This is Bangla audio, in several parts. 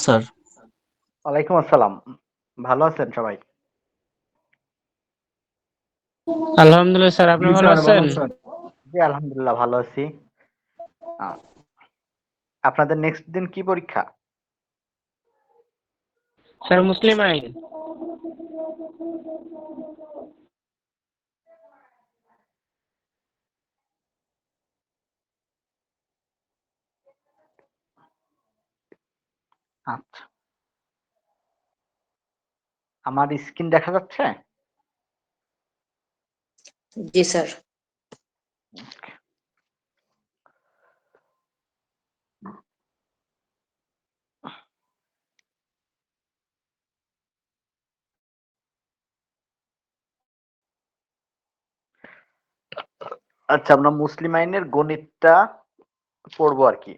স্যার। ওয়ালাইকুম আসসালাম। ভালো আছেন সবাই? আলহামদুলিল্লাহ স্যার, আপনি ভালো আছেন? জি, আলহামদুলিল্লাহ ভালো আছি। আ আপনাদের নেক্সট দিন কি পরীক্ষা? স্যার মুসলিম আইন। আচ্ছা। আমার স্ক্রিন দেখা যাচ্ছে? জি স্যার। আচ্ছা, আমরা মুসলিম আইনের গণিতটা পড়বো আরকি।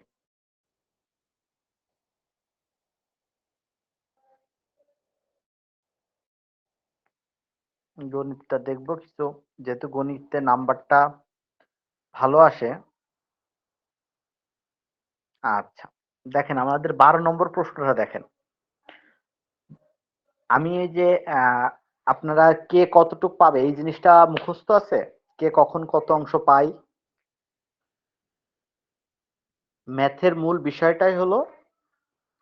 গণিতটা দেখবো কিছু, যেহেতু গণিতে নাম্বারটা ভালো আসে। আচ্ছা, দেখেন আমাদের 12 নম্বর প্রশ্নটা দেখেন। আমি এই যে আপনারা কে কতটুক পাবে এই জিনিসটা মুখস্থ আছে? কে কখন কত অংশ পায়? ম্যাথের মূল বিষয়টাই হলো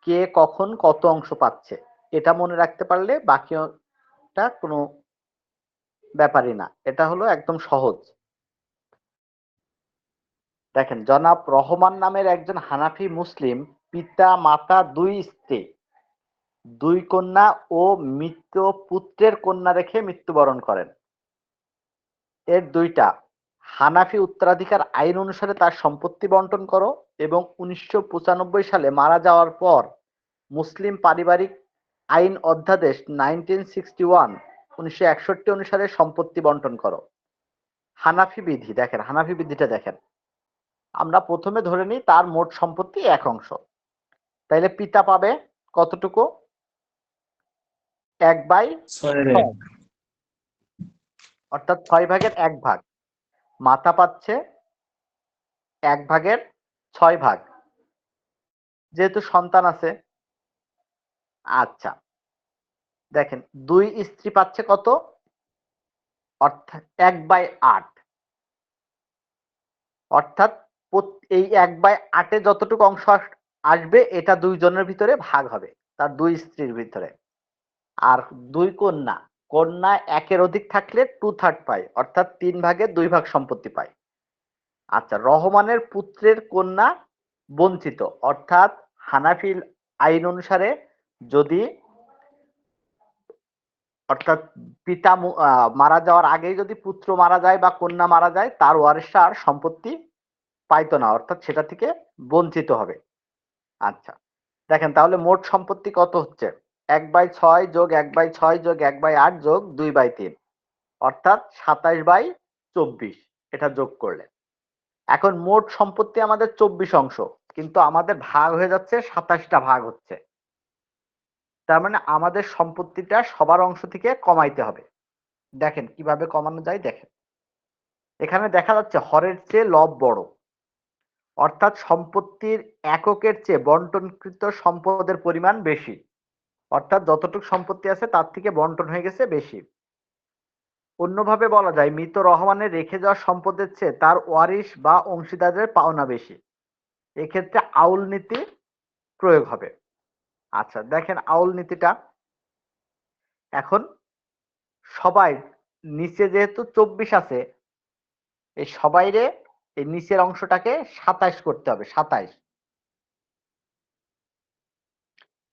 কে কখন কত অংশ পাচ্ছে। এটা মনে রাখতে পারলে বাকিটা কোনো ব্যাপারই না। এটা হলো একদম সহজ। দেখেন, জনাব রহমান নামের একজন হানাফি মুসলিম, পিতা মাতা 2 স্ত্রী, 2 কন্যা ও মৃত পুত্রের কন্যা রেখে মৃত্যুবরণ করেন। এর 2টা হানাফি উত্তরাধিকার আইন অনুসারে তার সম্পত্তি বন্টন করো এবং 1995 সালে মারা যাওয়ার পর মুসলিম পারিবারিক আইন অধ্যাদেশ 1961 অনুসারে সম্পত্তি বন্টন করো। হানাফি বিধি দেখেন, হানাফি বিধিটা দেখেন। আমরা প্রথমে ধরে নিই তার মোট সম্পত্তি 1 অংশ। তাইলে পিতা পাবে কতটুকু? 1/6, অর্থাৎ 6 ভাগের 1 ভাগ। মাতা পাচ্ছে 1 ভাগের 6 ভাগ, যেহেতু সন্তান আছে। আচ্ছা, দেখেন 2 স্ত্রী পাচ্ছে কত? অর্থাৎ 1/8, অর্থাৎ এই 1/8 যতটুকু অংশ আসবে এটা 2 জনের ভিতরে ভাগ হবে, তার 2 স্ত্রীর ভিতরে। আর 2 কন্যা, কন্যা 1-এর অধিক থাকলে 2/3 পায়, অর্থাৎ 3 ভাগের 2 ভাগ সম্পত্তি পায়। আচ্ছা, রহমানের পুত্রের কন্যা বঞ্চিত, অর্থাৎ হানাফি আইন অনুসারে যদি অর্থাৎ পিতা মারা যাওয়ার আগেই যদি পুত্র মারা যায় বা কন্যা মারা যায়, তার ওয়ারিশরা আর সম্পত্তি পাইতো না, অর্থাৎ সেটা থেকে বঞ্চিত হবে। আচ্ছা, দেখেন তাহলে মোট সম্পত্তি কত হচ্ছে? 1/6 যোগ 1/6 যোগ 1/8 যোগ 2/3, অর্থাৎ 27/24। এটা যোগ করলে এখন মোট সম্পত্তি আমাদের 24 অংশ, কিন্তু আমাদের ভাগ হয়ে যাচ্ছে 27টা ভাগ হচ্ছে। তার মানে আমাদের সম্পত্তিটা সবার অংশ থেকে কমাইতে হবে। দেখেন কিভাবে কমানো যায়। দেখেন এখানে দেখা যাচ্ছে হরের চেয়ে লব বড়, অর্থাৎ সম্পত্তির এককের চেয়ে বন্টনকৃত সম্পদের পরিমাণ বেশি, অর্থাৎ যতটুকু সম্পত্তি আছে তার থেকে বন্টন হয়ে গেছে বেশি। অন্যভাবে বলা যায় মৃত রহমানের রেখে যাওয়া সম্পদের চেয়ে তার ওয়ারিশ বা অংশীদারদের পাওনা বেশি। এক্ষেত্রে আউল নীতি প্রয়োগ হবে। আচ্ছা, দেখেন আউল নীতিটা এখন সবাই নিচে যেহেতু 24 আছে, এই সবাইরে এই নিচের অংশটাকে 27 করতে হবে। 27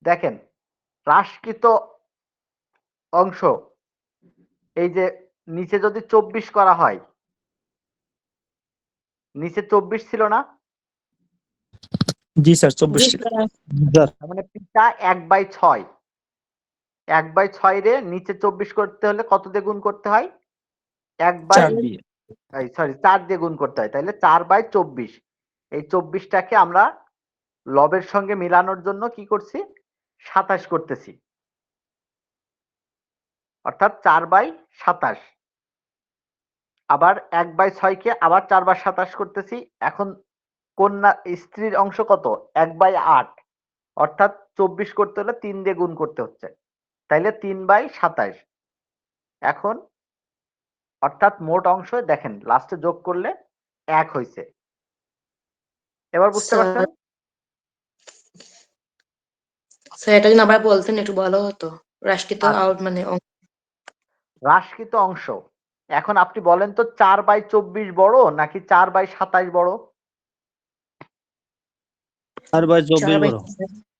দেখেন হ্রাসকৃত অংশ, এই যে নিচে যদি 24 করা হয়, নিচে 24 ছিল না? জি স্যার, 24 ছিল। তার মানে পিতা 1/6, 1/6 রে নিচে 24 করতে হলে কত দিয়ে গুণ করতে হয়? 4 দিয়ে। 4 দিয়ে গুণ করতে হয়। তাহলে 4/24। এই 24টাকে আমরা লবের সঙ্গে মিলানোর জন্য কি করছি? 27 করতেছি, অর্থাৎ 4/27। আবার 1/6 কে আবার 4/27 করতেছি। এখন কন্যা স্ত্রীর অংশ কত? 1/8, অর্থাৎ 24 করতে হলে 3 দিয়ে গুণ করতে হচ্ছে, তাইলে 3/27। এখন অর্থাৎ মোট অংশ দেখেন লাস্টে যোগ করলে 1 হয়েছে। এবার বুঝতে স্যার পারছেন? স্যার এটা যদি আবার বলতেন একটু ভালো হতো। রাষ্ট্রীয় আচ্ছা, আউট মানে হ্রাসকৃত অংশ। এখন আপনি বলেন তো 4/24 বড় নাকি 4/27 বড়? 4/24 বড়।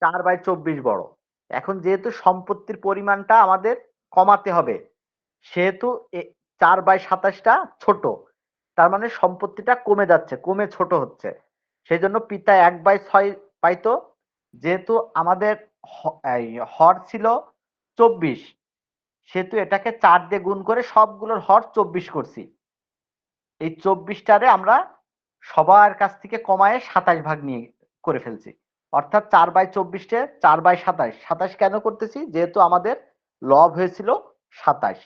4/24 বড়। এখন যেহেতু সম্পত্তির পরিমাণটা আমাদের কমাতে হবে, সেহেতু 4/27টা ছোট, তার মানে সম্পত্তিটা কমে যাচ্ছে, কমে ছোট হচ্ছে। সেই জন্য পিতা 1/6 পাইতো। যেহেতু আমাদের হর ছিল 24, সেহেতু এটাকে 4 দিয়ে গুণ করে সবগুলোর হর 24 করছি। এই 24টারে আমরা সবার কাছ থেকে কমায়ে 27 ভাগ নিয়ে করে ফেলছি। অর্থাৎ 4/24-টে 4/27। 27 কেন করতেছি? যেহেতু আমাদের লব হয়েছিল 27।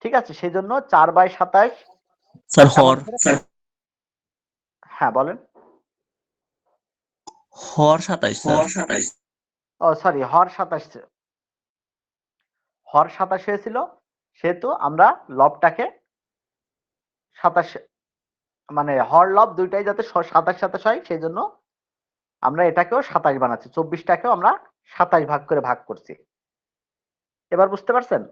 ঠিক আছে, সেই জন্য 4/27 স্যার এমন হর করে। হ্যাঁ বলেন। হর 27 স্যার। ও সরি, হর 27। হর 27 হয়েছিল, সেহেতু আমরা লবটাকে 27, মানে হর লব দুইটাই যাতে 27 হয়, সেই জন্য আমরা এটাকেও 27 বানাচ্ছি। 24টাকেও আমরা 27 ভাগ করে ভাগ করছি। এবার বুঝতে পারছেন?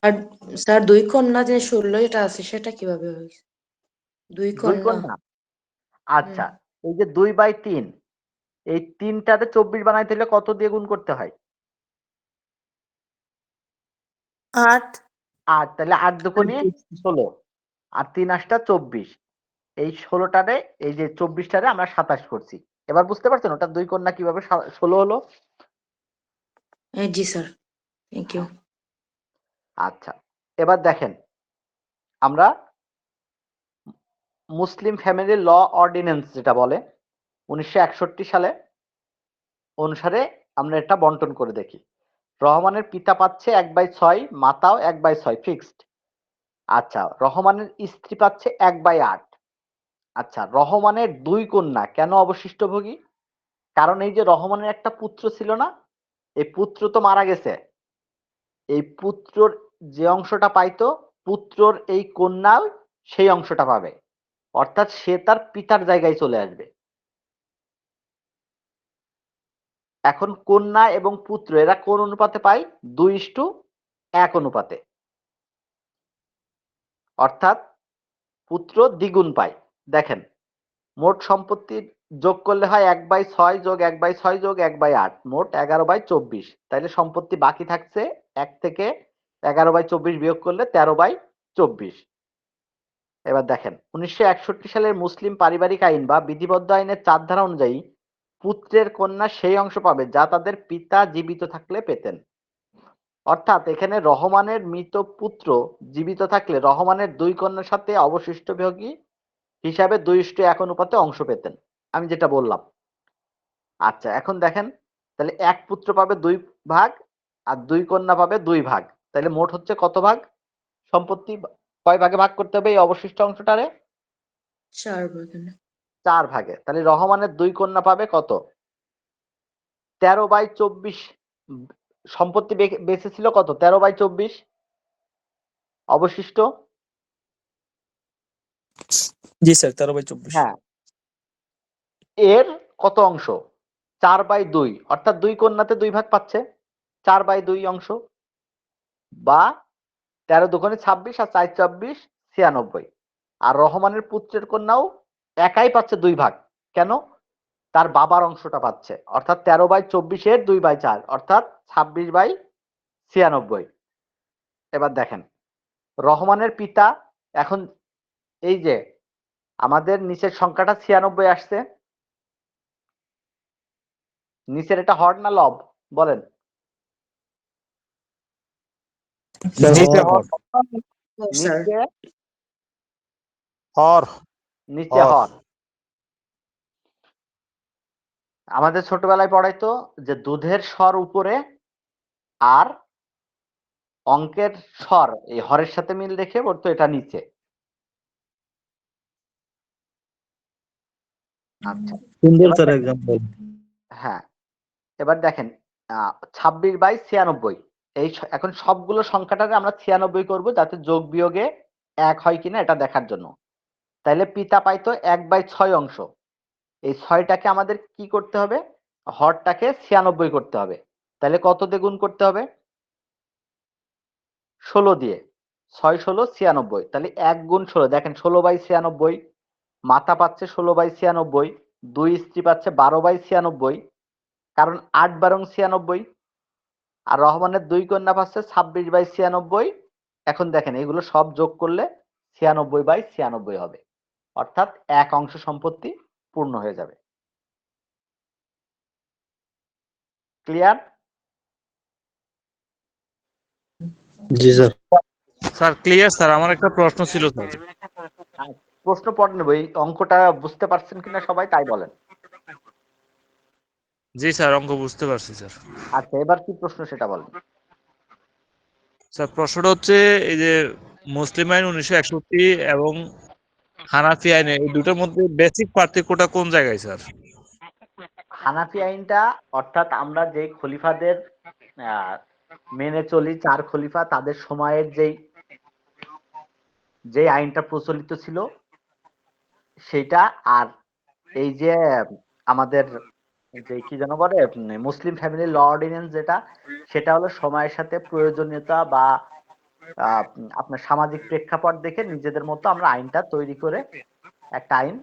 আর স্যার 2 কন্যা যে 16 এটা আছে সেটা কিভাবে হয়েছে? 2 2 কন্যা। কন্যা। আচ্ছা, এই যে 2/3, এই 3টাতে 24 বানাইতে হলে কত দিয়ে গুণ করতে হয়? 8 8। তাহলে 8 দুগুণে 16, আর 3 8টা 24। এই 16টারে, এই যে 24টারে আমরা 27 করছি। এবার বুঝতে পারছেন ওটা 2 কন্যা কিভাবে 16 হলো? জি স্যার, থ্যাংক ইউ। আচ্ছা, এবার দেখেন আমরা মুসলিম ফ্যামিলি ল অর্ডিন্যান্স যেটা বলে 1961 সালে অনুসারে আমরা এটা বন্টন করে দেখি। রহমানের পিতা পাচ্ছে 1/6, মাতাও 1/6 ফিক্সড। আচ্ছা, রহমানের স্ত্রী পাচ্ছে 1/8। আচ্ছা, রহমানের 2 কন্যা কেন অবশিষ্টভোগী? কারণ এই যে রহমানের একটা পুত্র ছিল না, এই পুত্র তো মারা গেছে। এই পুত্রর যে অংশটা পাইতো, পুত্রর এই কন্যাও সেই অংশটা পাবে। অর্থাৎ সে তার পিতার জায়গায় চলে আসবে। এখন কন্যা এবং পুত্র এরা কোন অনুপাতে পায়? 2:1 অনুপাতে। অর্থাৎ পুত্র দ্বিগুণ পায়। দেখেন, মোট সম্পত্তি যোগ করলে হয় 1/6 যোগ 1/6 যোগ 1/8, মোট 11/24। তাইলে সম্পত্তি বাকি থাকছে 1 থেকে 11/24 বিয়োগ করলে 13/24। এবার দেখেন 1961 সালের মুসলিম পারিবারিক আইন বা বিধিবদ্ধ আইনের 4 ধারা অনুযায়ী পুত্রের কন্যা সেই অংশ পাবে যা তাদের পিতা জীবিত থাকলে পেতেন। অর্থাৎ এখানে রহমানের মৃত পুত্র জীবিত থাকলে রহমানের 2 কন্যার সাথে অবশিষ্টভোগী হিসাবে 2:1 অনুপাতে অংশ পেতেন, আমি যেটা বললাম। আচ্ছা, এখন দেখেন তাহলে এক পুত্র পাবে 2 ভাগ আর 2 কন্যা পাবে 2 ভাগ। তাহলে মোট হচ্ছে কত ভাগ সম্পত্তি? কয় ভাগে ভাগ করতে হবে এই অবশিষ্ট অংশটারে? 4 ভাগে। 4 ভাগে। তাহলে রহমানের 2 কন্যা পাবে কত? 13/24। সম্পত্তি বেঁচে ছিল কত? 13/24 অবশিষ্ট। জি স্যার 13/24। হ্যাঁ, এর কত অংশ? 4/2। অর্থাৎ 2 কন্যাতে 2 ভাগ পাচ্ছে, 4/2 অংশ, বা 13 দুগুণে 26 আর 4 24 96। আর রহমানের পুত্রের কন্যাও একাই পাচ্ছে 2 ভাগ। কেন? তার বাবার অংশটা পাচ্ছে। অর্থাৎ 13/24 এর 2/4, অর্থাৎ 26/96। এবার দেখেন রহমানের পিতা, এখন এই যে আমাদের নিচের সংখ্যাটা 96 আসছে, নিচের এটা হর না লব বলেন? নিচে হর স্যার নিচে হর নিচে হর। হর। আমাদের ছোটবেলায় পড়াইতো যে দুধের স্বর উপরে আর অঙ্কের স্বর এই হরের সাথে মিল রেখে বলতো এটা নিচে। আচ্ছা, সুন্দর এবার স্যার দেখেন, এক্সাম্পল। হ্যাঁ এবার দেখেন 26/96 এখন সবগুলো সংখ্যাটাকে আমরা 96 করব যাতে যোগ বিয়োগে 1 হয় কিনা এটা দেখার জন্য। তাইলে পিতা পাইতো 1/6 অংশ। এই 6টাকে আমাদের কি করতে হবে? হরটাকে 96 করতে হবে। তাহলে কত দিয়ে গুণ করতে হবে? 16 দিয়ে। 6 16 96। তাহলে 1 গুণ 16, দেখেন 16/96, মাতা পাচ্ছে 16/96, 2 স্ত্রী পাচ্ছে 12/96, কারণ 8 বারং 96, আর রহমানের 2 কন্যা পাচ্ছে 26/96। এখন দেখেন এগুলো সব যোগ করলে 96/96 হবে, অর্থাৎ 1 অংশ সম্পত্তি পূর্ণ হয়ে যাবে। ক্লিয়ার? জি স্যার। স্যার ক্লিয়ার স্যার, আমার একটা প্রশ্ন ছিল স্যার। প্রশ্ন পড়ে নেব, এই অঙ্কটা বুঝতে পারছেন কিনা সবাই তাই বলেন। জি স্যার, অঙ্ক বুঝতে পারছি স্যার। আচ্ছা, এবার কি প্রশ্ন সেটা বলেন। স্যার প্রশ্নটা হচ্ছে, এই যে মুসলিম আইন 1961 এবং হানাফি আইন, এই দুটোর মধ্যে বেসিক পার্থক্যটা কোন জায়গায় স্যার? হানাফি আইনটা, অর্থাৎ আমরা যে খলিফাদের আহ, মেনে চলি, 4 খলিফা, তাদের সময়ের যে আইনটা প্রচলিত ছিল সেটা, আর এই যে আমাদের যে কি যেন বলে মুসলিম ফ্যামিলি ল অর্ডিন্যান্স, যেটা সেটা হলো সময়ের সাথে প্রয়োজনীয়তা বা আপনার সামাজিক প্রেক্ষাপট দেখে নিজেদের মতো আমরা আইনটা তৈরি করে একটা আইন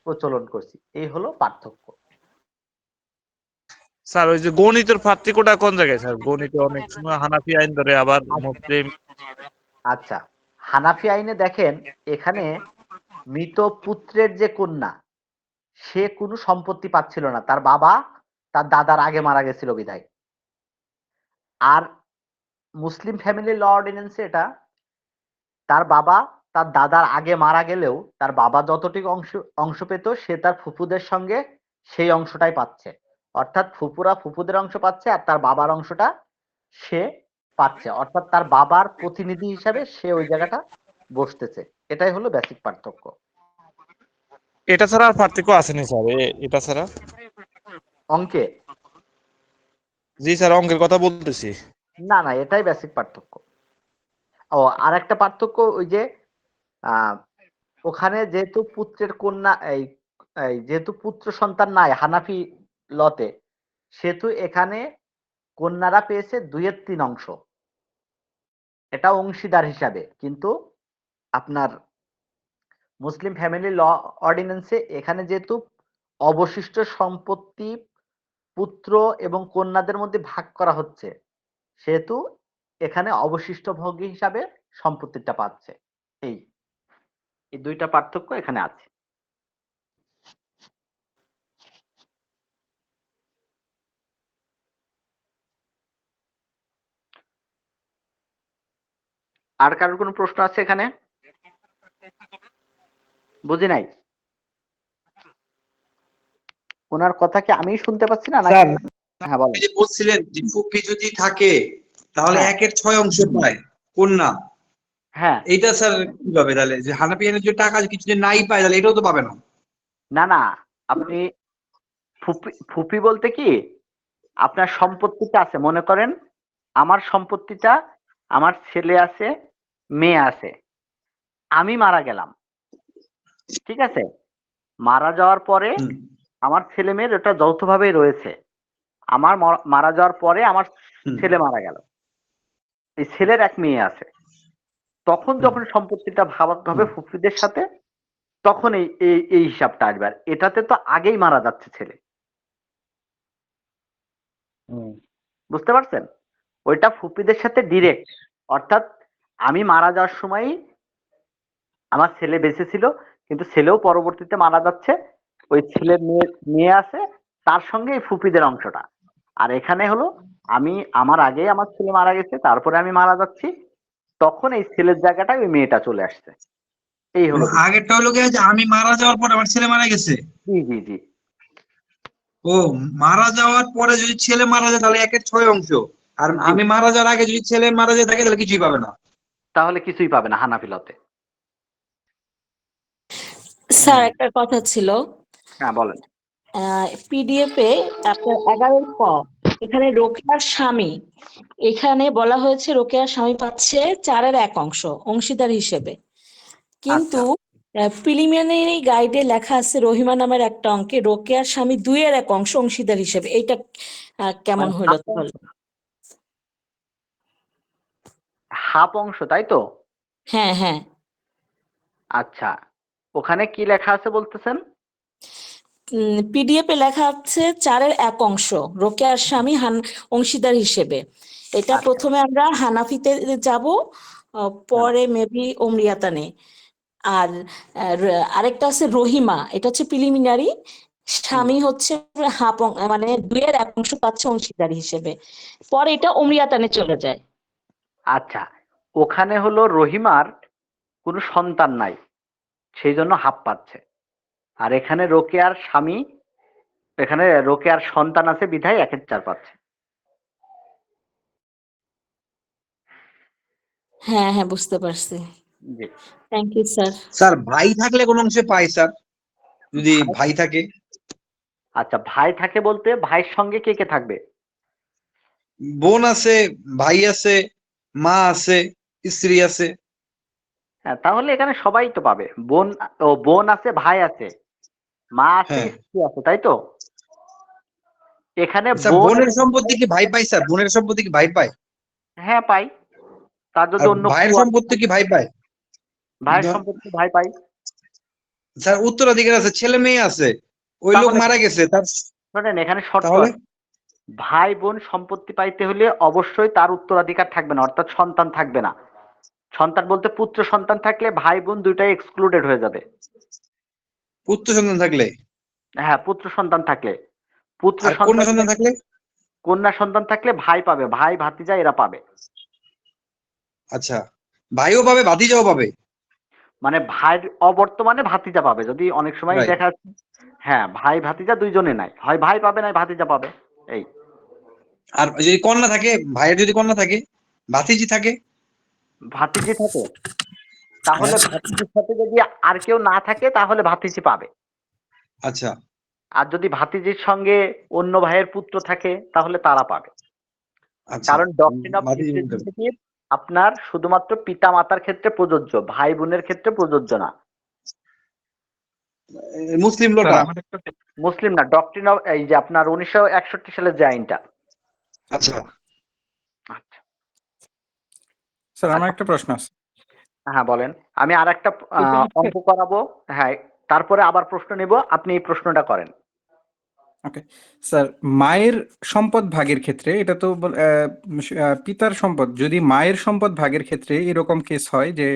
প্রচলন করছি। এই হলো পার্থক্য। স্যার ওই যে গণিতের পার্থক্যটা কোন জায়গায় স্যার? গণিতে অনেক সময় হানাফি আইন ধরে, আবার মুসলিম। আচ্ছা, হানাফি আইনে দেখেন এখানে মৃত পুত্রের যে কন্যা, সে কোনো সম্পত্তি পাচ্ছিল না, তার বাবা তার দাদার আগে মারা গেছিল বিধায়। আর মুসলিম ফ্যামিলি ল অর্ডিন্যান্সে এটা, তার বাবা তার দাদার আগে মারা গেলেও তার বাবা যতটুকু অংশ অংশ পেত, সে তার ফুফুদের সঙ্গে সেই অংশটাই পাচ্ছে। অর্থাৎ ফুফুরা ফুফুদের অংশ পাচ্ছে আর তার বাবার অংশটা সে পাচ্ছে, অর্থাৎ তার বাবার প্রতিনিধি হিসাবে সে ওই জায়গাটা বসতেছে। এটাই হলো বেসিক পার্থক্য। এটা ছাড়া আর পার্থক্য আসেনি স্যার? এটা ছাড়া? অঙ্কে জি স্যার, অঙ্কের কথা বলতেছি। না না, এটাই বেসিক পার্থক্য। ও, আর একটা পার্থক্য, ওই যে আহ ওখানে যেহেতু পুত্রের কন্যা, এই এই যেহেতু পুত্র সন্তান নাই হানাফি লতে, সেহেতু এখানে কন্যারা পেয়েছে 2/3 অংশ, এটা অংশীদার হিসাবে। কিন্তু আপনার মুসলিম ফ্যামিলি ল অর্ডিন্যান্সে এখানে যেহেতু অবশিষ্ট সম্পত্তি পুত্র এবং কন্যাদের মধ্যে ভাগ করা হচ্ছে, সেহেতু এখানে অবশিষ্ট ভোগী হিসাবে সম্পত্তিটা পাচ্ছে। এই এই দুইটা পার্থক্য এখানে আছে। আর কারোর কোনো প্রশ্ন আছে এখানে? বুঝি নাই, ওনার কথা কি আমি শুনতে পাচ্ছি না নাকি? স্যার, হ্যাঁ বলেন। আপনি যে বলছিলেন যে ফুপি যদি থাকে তাহলে হ্যাঁ 1/6 অংশ পায় কন্যা, হ্যাঁ, এইটা স্যার কিভাবে? তাহলে যে হানাফি আইনের যে টাকা কিছু যদি নাই পায় তাহলে এটাও তো পাবে না। না না, আপনি ফুপি ফুপি বলতে কি, আপনার সম্পত্তিটা আছে, মনে করেন আমার সম্পত্তিটা, আমার ছেলে আছে, মেয়ে আছে, আমি মারা গেলাম, ঠিক আছে? মারা যাওয়ার পরে হুম, আমার ছেলে মেয়ের ওটা যৌথভাবেই রয়েছে। আমার মারা যাওয়ার পরে আমার হুম, ছেলে মারা গেল, এই ছেলের এক মেয়ে আছে, তখন হুম, যখন সম্পত্তিটা ভাগ হবে হুম, ফুফিদের সাথে, তখন এই এই এই হিসাবটা আসবে। আর এটাতে তো আগেই মারা যাচ্ছে ছেলে, হুম, বুঝতে পারছেন? ওইটা ফুপিদের সাথে ডিরেক্ট, অর্থাৎ আমি মারা যাওয়ার সময় আমার ছেলে বেঁচে ছিল, কিন্তু ছেলেও পরবর্তীতে মারা যাচ্ছে, ওই ছেলের মেয়ে মেয়ে আছে, তার সঙ্গে এই ফুপিদের অংশটা। আর এখানে হলো আমি, আমার আগে আমার ছেলে মারা গেছে, তারপরে আমি মারা যাচ্ছি, তখন এই ছেলের জায়গাটায় ওই মেয়েটা চলে আসছে। এই হলো বিষয়। আগেরটা হলো কি যে আমি মারা যাওয়ার পর আমার ছেলে মারা গেছে। জি জি জি। ও, মারা যাওয়ার পরে যদি ছেলে মারা যায় তাহলে 1/6 অংশ, আর জি, আমি মারা যাওয়ার আগে যদি ছেলে মারা যায় থাকে তাহলে কিছুই পাবে না। তাহলে কিছুই পাবে না হানাফিলতে। স্যার হুম, একটা কথা ছিল, হ্যাঁ বলেন। পিডিএফ এ আপনার 11 ক এখানে রোকেয়ার স্বামী, এখানে বলা হয়েছে রোকেয়ার স্বামী পাচ্ছে 4/1 অংশ অংশীদার হিসেবে, কিন্তু প্রিলিমিনারি গাইডে লেখা আছে রহিমা নামের একটা অঙ্কে রোকেয়ার স্বামী 2/1 অংশ অংশীদার হিসেবে। এইটা কেমন মানে হইলো তাহলে? হাফ অংশ তাই তো? হ্যাঁ হ্যাঁ, আচ্ছা, ওখানে কি লেখা আছে বলতেছেন? পিডিএফ এ লেখা আছে 4/1 অংশ রোকেয়ার স্বামী অংশীদার হিসেবে। এটা আচ্ছা। প্রথমে আমরা হানাফিতে যাব, পরে মেবি ওমরিয়াতানে। আর আরেকটা আছে রহিমা, এটা হচ্ছে প্রিলিমিনারি, স্বামী হচ্ছে মানে 2/1 অংশ পাচ্ছে অংশীদার হিসেবে, পরে এটা ওমরিয়াতানে চলে যায়। আচ্ছা, ওখানে হলো রহিমার কোনো সন্তান নাই, সেই জন্য হাফ পাচ্ছে। আর এখানে রোকেয়ার স্বামী, এখানে রোকেয়ার সন্তান আছে বিধায় 1/4 পাচ্ছে। হ্যাঁ হ্যাঁ, বুঝতে পারছি। জি। Thank you sir. স্যার ভাই থাকলে কোন অংশে পাই স্যার, যদি ভাই- ভাই থাকে? আচ্ছা, ভাই থাকে বলতে ভাইয়ের সঙ্গে কে কে থাকবে? বোন আছে, ভাই আছে, মা আছে, স্ত্রী আছে। হ্যাঁ, তাহলে এখানে সবাই তো পাবে। বোন আছে, ভাই আছে, মা আছে, হ্যাঁ স্ত্রী আছে, তাই তো? এখানে স্যার, বোন বোনের এবং সম্পত্তি কি ভাই পাই স্যার? বোনের সম্পত্তি কি ভাই পায়? হ্যাঁ পাই। তার যদি আর অন্য ভাইয়ের কিছু সম্পত্তি কি ভাই পায়? ভাইয়ের সম্পত্তি ভাই পাই। স্যার উত্তরাধিকার আছে, ছেলে মেয়ে আছে, ওই লোক তাহলে মারা গেছে তার। শোনেন, এখানে শর্ত তাহলে আছে। ভাই বোন সম্পত্তি পাইতে হলে অবশ্যই তার উত্তরাধিকার থাকবে না, অর্থাৎ সন্তান থাকবে না। সন্তান বলতে পুত্র সন্তান থাকলে ভাই বোন দুইটাই এক্সক্লুডেড হয়ে যাবে। পুত্র সন্তান থাকলে? হ্যাঁ, পুত্র সন্তান থাকলে। পুত্র আর কন্যা সন্তান সন্তান থাকলে? কন্যা সন্তান থাকলে ভাই পাবে, ভাই ভাতিজা এরা পাবে। আচ্ছা, ভাইও পাবে, ভাতিজাও পাবে? মানে ভাইয়ের অবর্তমানে ভাতিজা পাবে, যদি অনেক সময় রাইট। দেখা যাচ্ছে হ্যাঁ ভাই ভাতিজা দুইজনে নাই, হয় ভাই পাবে নাই ভাতিজা পাবে। এই আর যদি কন্যা থাকে, ভাইয়ের যদি কন্যা থাকে, ভাতিজি থাকে? ভাতিজি থাকে, তাহলে হ্যাঁ। ভাতিজির সাথে যদি আর কেউ না থাকে তাহলে ভাতিজি পাবে। আচ্ছা আর যদি ভাতিজির সঙ্গে অন্য ভাইয়ের পুত্র থাকে তাহলে তারা পাবে। আচ্ছা, কারণ ডক্ট্রিন অফ ভাতিজি বলতে হবে। রিপ্রেজেন্টেটিভ আপনার শুধুমাত্র পিতা মাতার ক্ষেত্রে প্রযোজ্য, ভাই বোনের ক্ষেত্রে প্রযোজ্য না। মুসলিম স্যার লোটা। আমার একটা মুসলিম না, ডক্ট্রিন অফ এই যে আপনার 1961 সালের যে আইনটা। আচ্ছা আচ্ছা স্যার আমার আচ্ছা, একটা প্রশ্ন আছে। হ্যাঁ বলেন। আমি আর একটা এটা হচ্ছে অঙ্ক করাবো। হ্যাঁ, তারপরে আবার প্রশ্ন নেব, আপনি এই প্রশ্নটা করেন। ওকে স্যার, মায়ের সম্পদ ভাগের ক্ষেত্রে এটা তো পিতার সম্পদ, যদি মায়ের সম্পদ ভাগের ক্ষেত্রে এরকম কেস হয় যে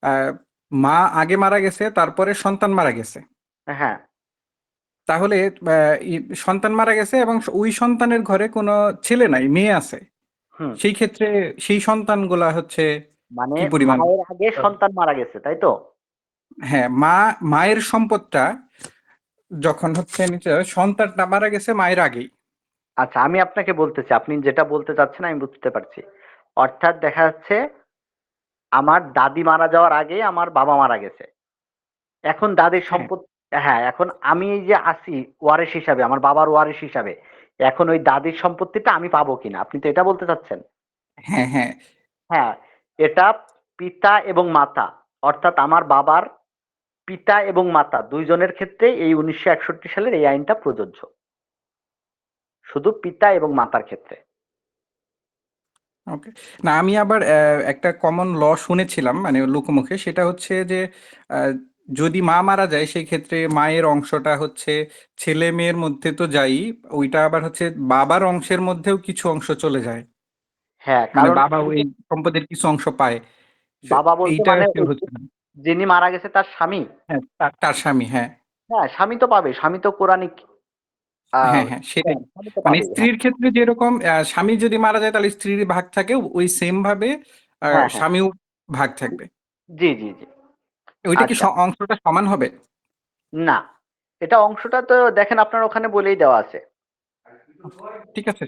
আহ, মা আগে মারা গেছে তারপরে সন্তান মারা গেছে, হ্যাঁ। তাহলে সন্তান মারা গেছে এবং ওই সন্তানের ঘরে কোনো ছেলে নাই, মেয়ে আছে, হুম। সেই ক্ষেত্রে সেই সন্তানগুলা হচ্ছে মানে কি পরিমাণ? মায়ের আগে সন্তান মারা গেছে তাই তো? হ্যাঁ, মায়ের সম্পদটা যখন হচ্ছে নিচে সন্তানটা মারা গেছে মায়ের আগেই। আচ্ছা, আমি আপনাকে বলতেছি, আপনি যেটা বলতে চাচ্ছেন আমি বুঝতে পারছি। অর্থাৎ দেখা যাচ্ছে আমার দাদি মারা যাওয়ার আগে আমার বাবা মারা গেছে। এখন দাদির হ্যাঁ সম্পত্তি, হ্যাঁ, এখন আমি এই যে আছি ওয়ারিশ হিসাবে, আমার বাবার ওয়ারিশ হিসাবে, এখন ওই দাদির সম্পত্তিটা আমি পাবো কিনা, আপনি তো এটা বলতে চাচ্ছেন? হ্যাঁ হ্যাঁ হ্যাঁ, এটা পিতা এবং মাতা, অর্থাৎ আমার বাবার পিতা এবং মাতা দুইজনের ক্ষেত্রে এই 1961 সালের এই আইনটা প্রযোজ্য, শুধু পিতা এবং মাতার ক্ষেত্রে। ওকে। না, আমি আবার একটা কমন ল শুনেছিলাম মানে লোকমুখে, সেটা হচ্ছে যে আহ, যদি মা মারা যায় সেই ক্ষেত্রে মায়ের অংশটা হচ্ছে ছেলে মেয়ের মধ্যে তো যাই, ওইটা আবার হচ্ছে বাবার অংশের মধ্যেও কিছু অংশ চলে যায়, হ্যাঁ, মানে কারণ বাবা ওই সম্পদের কিছু অংশ পায়। বাবা বলতে এইটা মানে আসলে হচ্ছে না। যিনি মারা গেছে তার স্বামী। হ্যাঁ, তার স্বামী, হ্যাঁ হ্যাঁ, স্বামী তো পাবে, স্বামী তো কোরআনিক হ্যাঁ হ্যাঁ, সেটাই। হ্যাঁ, স্বামী তো মানে পাবেই। হ্যাঁ স্ত্রীর ক্ষেত্রে যেরকম স্বামী যদি মারা যায় তাহলে স্ত্রীর ভাগ থাকে, ওই সেম ভাবে হ্যাঁ হ্যাঁ, স্বামীও ভাগ থাকবে। জি জি জি। ওইটা কি আচ্ছা, অংশটা সমান হবে? না, এটা অংশটা তো দেখেন আপনার ওখানে বলেই দেওয়া আছে। ঠিক আছে,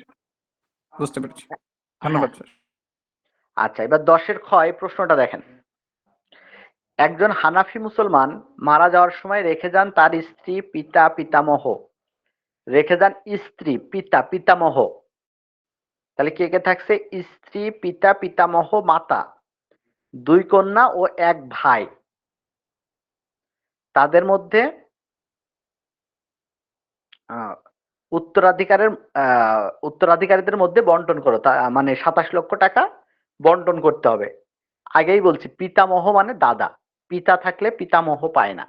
বুঝতে পেরেছি। হ্যাঁ। ধন্যবাদ স্যার। আচ্ছা, এবার 10-এর খ এই প্রশ্নটা দেখেন। একজন হানাফি মুসলমান মারা যাওয়ার সময় রেখে যান তার স্ত্রী, পিতা, পিতামহ। রেখে যান স্ত্রী, পিতা, পিতামহ। তাহলে কে কে থাকছে? স্ত্রী, পিতা, পিতামহ, মাতা, 2 কন্যা ও 1 ভাই। তাদের মধ্যে উত্তরাধিকারীদের মধ্যে বন্টন করো, মানে 27 লক্ষ টাকা বন্টন করতে হবে। আগেই বলছি, পিতামহ মানে দাদা, পিতা থাকলে পিতামহ পায় না।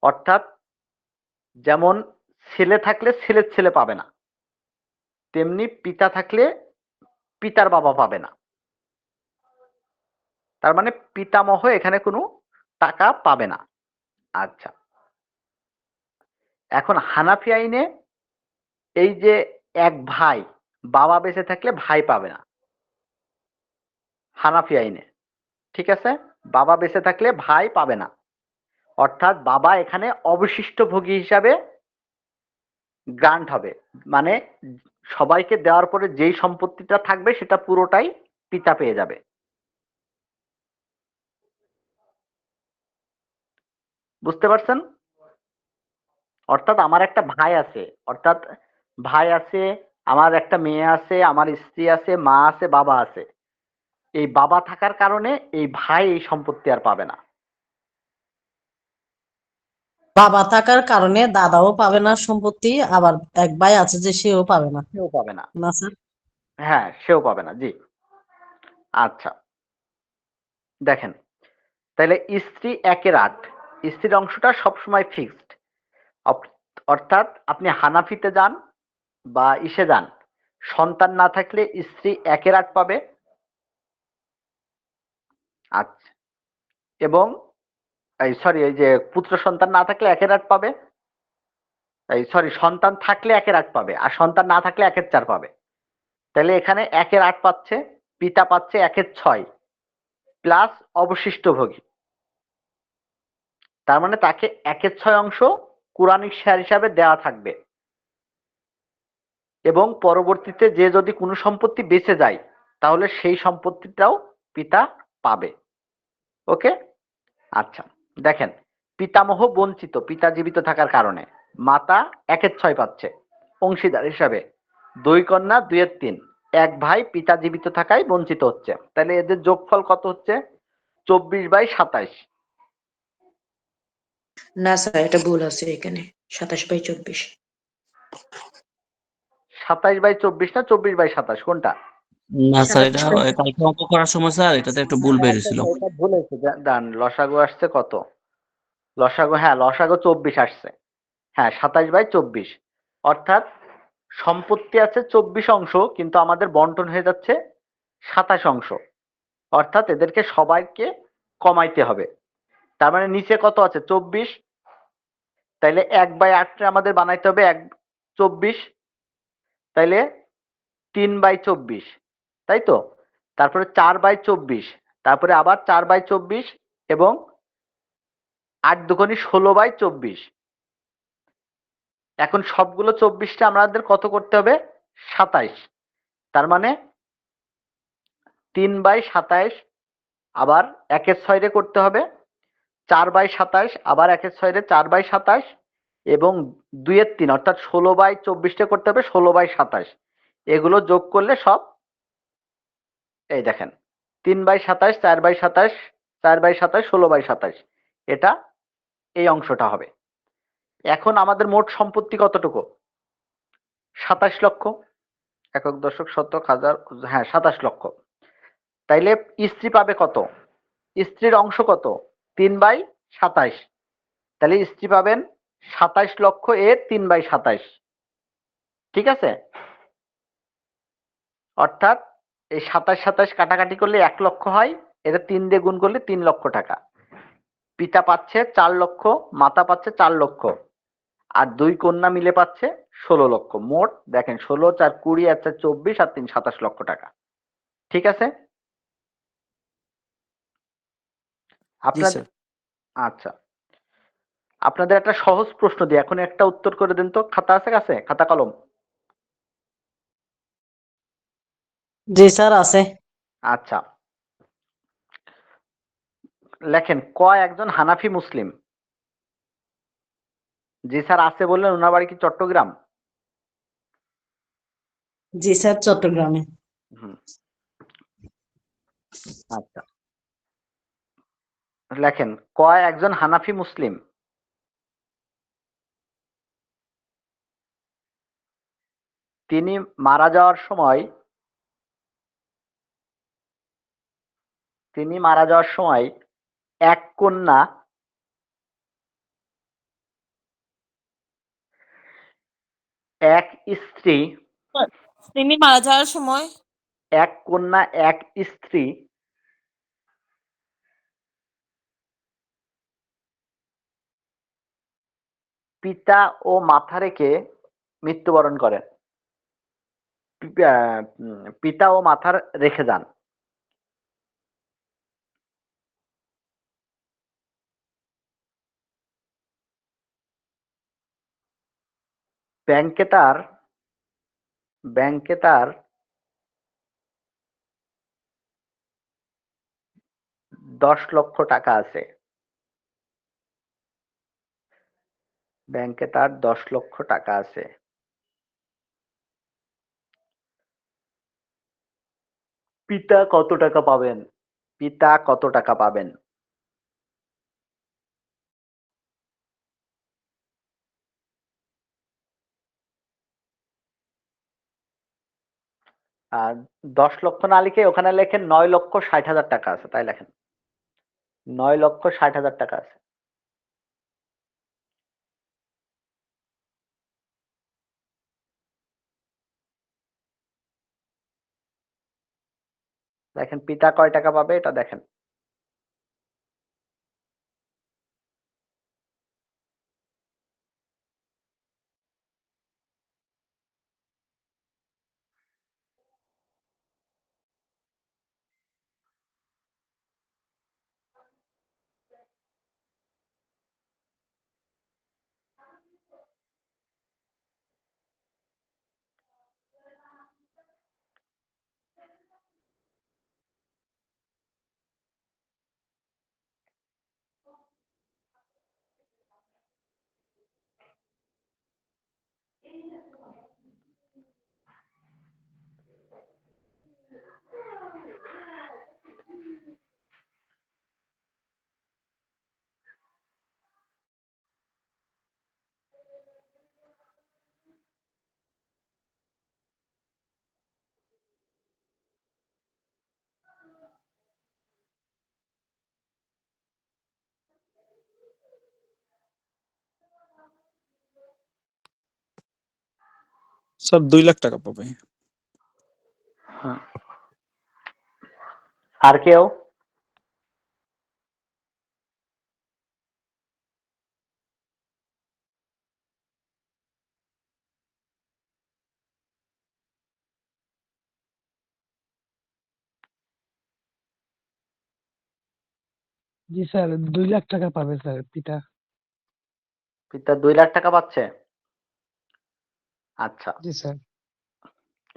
অর্থাৎ যেমন ছেলে থাকলে ছেলের ছেলে পাবে না, তেমনি পিতা থাকলে পিতার বাবা পাবে না। তার মানে পিতামহ এখানে কোনো টাকা পাবে না। আচ্ছা, এখন হানাফি আইনে এই যে 1 ভাই, বাবা বেঁচে থাকলে ভাই পাবে না হানাফি আইনে, ঠিক আছে? বাবা বেঁচে থাকলে ভাই পাবে না। অর্থাৎ বাবা এখানে অবশিষ্ট ভোগী হিসাবে গ্রান্ট হবে, মানে সবাইকে দেওয়ার পরে যেই সম্পত্তিটা থাকবে সেটা পুরোটাই পিতা পেয়ে যাবে। বুঝতে পারছেন? অর্থাৎ আমার একটা ভাই আছে, অর্থাৎ ভাই আছে, আমার একটা মেয়ে আছে, আমার স্ত্রী আছে, মা আছে, বাবা আছে। এই বাবা থাকার কারণে এই ভাই এই সম্পত্তি আর পাবে না। বাবা থাকার কারণে দাদাও পাবে না সম্পত্তি, আবার এক ভাই আছে যে সেও পাবে না, সেও পাবে না। না স্যার? হ্যাঁ, সেও পাবে না, জি। আচ্ছা, দেখেন, তাহলে স্ত্রী 1/8, স্ত্রীর অংশটা সবসময় ফিক্সড। অর্থাৎ আপনি হানাফিতে যান বা ইসে যান, সন্তান না থাকলে স্ত্রী 1/8 পাবে। আচ্ছা, এবং এই সরি, এই যে পুত্র সন্তান না থাকলে 1/8 পাবে। এই সরি, সন্তান থাকলে 1/8 পাবে, আর সন্তান না থাকলে 1/4 পাবে। তাহলে এখানে 1/8 পাচ্ছে, পিতা পাচ্ছে 1/6 প্লাস অবশিষ্ট ভোগী। তার মানে তাকে 1/6 অংশ কুরআনিক শেয়ার হিসাবে দেওয়া থাকবে, এবং পরবর্তীতে যে যদি কোনো সম্পত্তি বেঁচে যায় তাহলে সেই সম্পত্তিটাও পিতা পাবে। ওকে? আচ্ছা, দেখেন, পিতামহ বঞ্চিত পিতা জীবিত থাকার কারণে, মাতা 1/6 পাচ্ছে অংশীদার হিসাবে, 2 কন্যা 2/3, 1 ভাই পিতা জীবিত থাকায় বঞ্চিত হচ্ছে। তাহলে এদের যোগফল কত হচ্ছে? 24/27। না স্যার, এটা ভুল আছে এখানে, 27/24। 27/24 না 24/27, কোনটা? না স্যার, এটা 27/24। কালকে অঙ্ক করার সময় স্যার এটাতে একটু ভুল বের আচ্ছা হয়েছিল। আচ্ছা, এটা ভুল হয়েছে। দান লসাগু আসছে কত? লসাগু, হ্যাঁ, লসাগু 24 আসছে। হ্যাঁ, 27/24। অর্থাৎ সম্পত্তি আছে 24 অংশ, কিন্তু আমাদের বন্টন হয়ে যাচ্ছে 27 অংশ। অর্থাৎ এদেরকে সবাইকে কমাইতে হবে। তার মানে নিচে কত আছে? 24। তাইলে 1/8 আমাদের বানাইতে হবে 24। তাইলে 3/24, তাই তো? তারপরে 4/24, তারপরে আবার 4/24, এবং 8 দুগুণী 16/24। এখন সবগুলো 24টা আমাদের কত করতে হবে? 27। তার মানে 3/27 আবার 1/6 করতে হবে, 4/27 আবার 1/6 4/27, এবং 2/3 অর্থাৎ 16/24 করতে হবে 16/27। এগুলো যোগ করলে সব, এই দেখেন, 3/27, 4/27, 4/27, 16/27, এটা এই অংশটা হবে। এখন আমাদের মোট সম্পত্তি কতটুকু? 27 লক্ষ। একক দশক শতক হাজার, হ্যাঁ 27 লক্ষ। তাইলে স্ত্রী পাবে কত? স্ত্রীর অংশ কত? 3/27। তাহলে স্ত্রী পাবেন 27 লক্ষ এর 3/27। ঠিক আছে? অর্থাৎ এই 27 27 কাটাকাটি করলে 1 লক্ষ হয়, এটা 3 দিয়ে গুণ করলে 3 লক্ষ টাকা। পিতা পাচ্ছে 4 লক্ষ, মাতা পাচ্ছে 4 লক্ষ, আর 2 কন্যা মিলে পাচ্ছে 16 লক্ষ। মোট দেখেন, 16, 4, 20, আর 4, 24, আর 3, 27 লক্ষ টাকা। ঠিক আছে? জি আপনাদের, স্যার। আচ্ছা, আপনাদের একটা সহজ প্রশ্ন দিই, এখন একটা উত্তর করে দেন তো। খাতা আছে কাছে? খাতা কলম? জি স্যার, আছে। আচ্ছা, লেখেন ক একজন হানাফি মুসলিম। জি স্যার আছে বললেন, ওনার বাড়ি কি চট্টগ্রাম? জি স্যার, চট্টগ্রামে। হুম, আচ্ছা লেখেন ক একজন হানাফি মুসলিম। তিনি মারা যাওয়ার সময় এক কন্যা, এক স্ত্রী, তিনি মারা যাওয়ার সময় এক কন্যা, এক স্ত্রী, পিতা ও মাতা রেখে মৃত্যুবরণ করেন। পিতা ও মাতার রেখে যান। ব্যাংকে তার 10 লক্ষ টাকা আছে। ব্যাংকে তার 10 লক্ষ টাকা আছে। পিতা কত টাকা পাবেন? পিতা কত টাকা পাবেন? আর 10 লক্ষ না লিখে ওখানে লেখেন 9,60,000 টাকা আছে, তাই লেখেন 9,60,000 টাকা আছে। দেখেন পিতা কয় টাকা পাবে এটা দেখেন। স্যার 2 লাখ টাকা পাবে। হ্যাঁ। আর কেউ? জি স্যার 2 লাখ টাকা পাবে স্যার পিতা। পিতা 2 লাখ টাকা পাচ্ছে। আচ্ছা জি স্যার।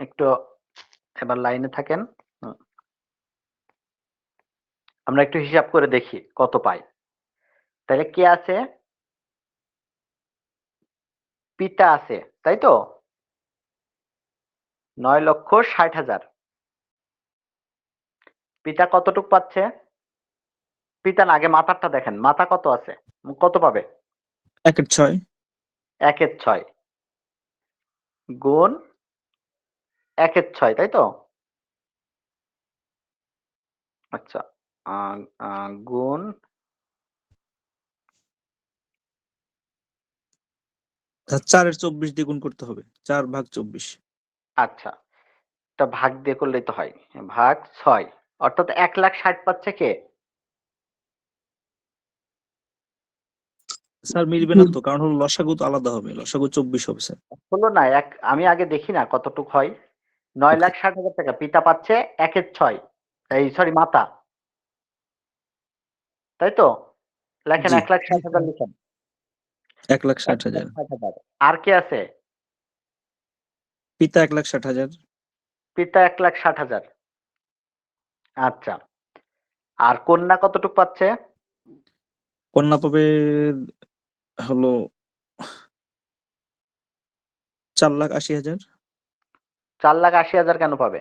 একটু এবার লাইনে থাকেন। হুম। আমরা একটু হিসাব করে দেখি কত পাই। তাহলে কে আছে? পিতা আছে, তাই তো? 9,60,000। পিতা কতটুক পাচ্ছে? পিতা না, আগে মাতারটা দেখেন, মাতা কত আছে, কত পাবে? 1/6। 1/6 গুণ 1/6, তাই তো? আচ্ছা গুণ 4/24 দিয়ে গুণ করতে হবে। 4/24। আচ্ছা, এটা ভাগ দিয়ে করলেই তো হয়। ভাগ 6, অর্থাৎ 1,60,000 পাচ্ছে কে? স্যার মিলবে না তো, কারণ হলো লসাগু তো আলাদা হবে, লসাগু 24 হবে স্যার। হলো না, আমি আগে দেখি না কতটুক হয়। 9,60,000 টাকা পিতা পাচ্ছে 1/6, এই সরি মাতা, তাই তো? লেখেন জি। 1,60,000 লিখেন। 1,60,000। 1,60,000 আর কে আছে? পিতা 1,60,000। পিতা 1,60,000। আচ্ছা, আর কন্যা কতটুক পাচ্ছে? কন্যা পাবে হলো 4,80,000। 4,80,000 কেন পাবে?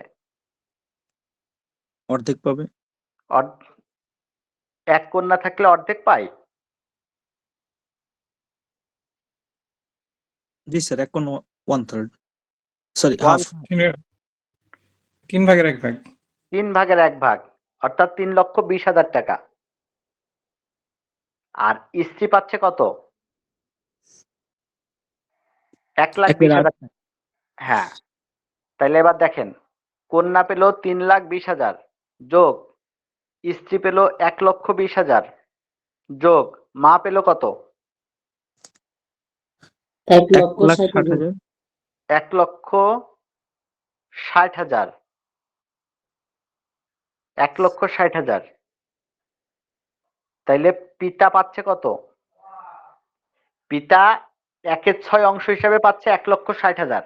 অর্ধেক পাবে। এক কন্যা থাকলে অর্ধেক পায়? জি স্যার, 1/3, সরি ওয়ান হাফ। 3 ভাগের 1 ভাগ। 3 ভাগের 1 ভাগ, অর্থাৎ 3,20,000 টাকা। আর স্ত্রী পাচ্ছে কত? 1,20,000 টাকা। হ্যাঁ, তাহলে এবার দেখেন, কন্যা পেল 3,20,000 যোগ স্ত্রী পেল 1,20,000 যোগ মা পেল কত? 1,60,000। 1,60,000। 1,60,000। তাইলে পিতা পাচ্ছে কত? পিতা 1/6 অংশ হিসাবে পাচ্ছে 1,60,000।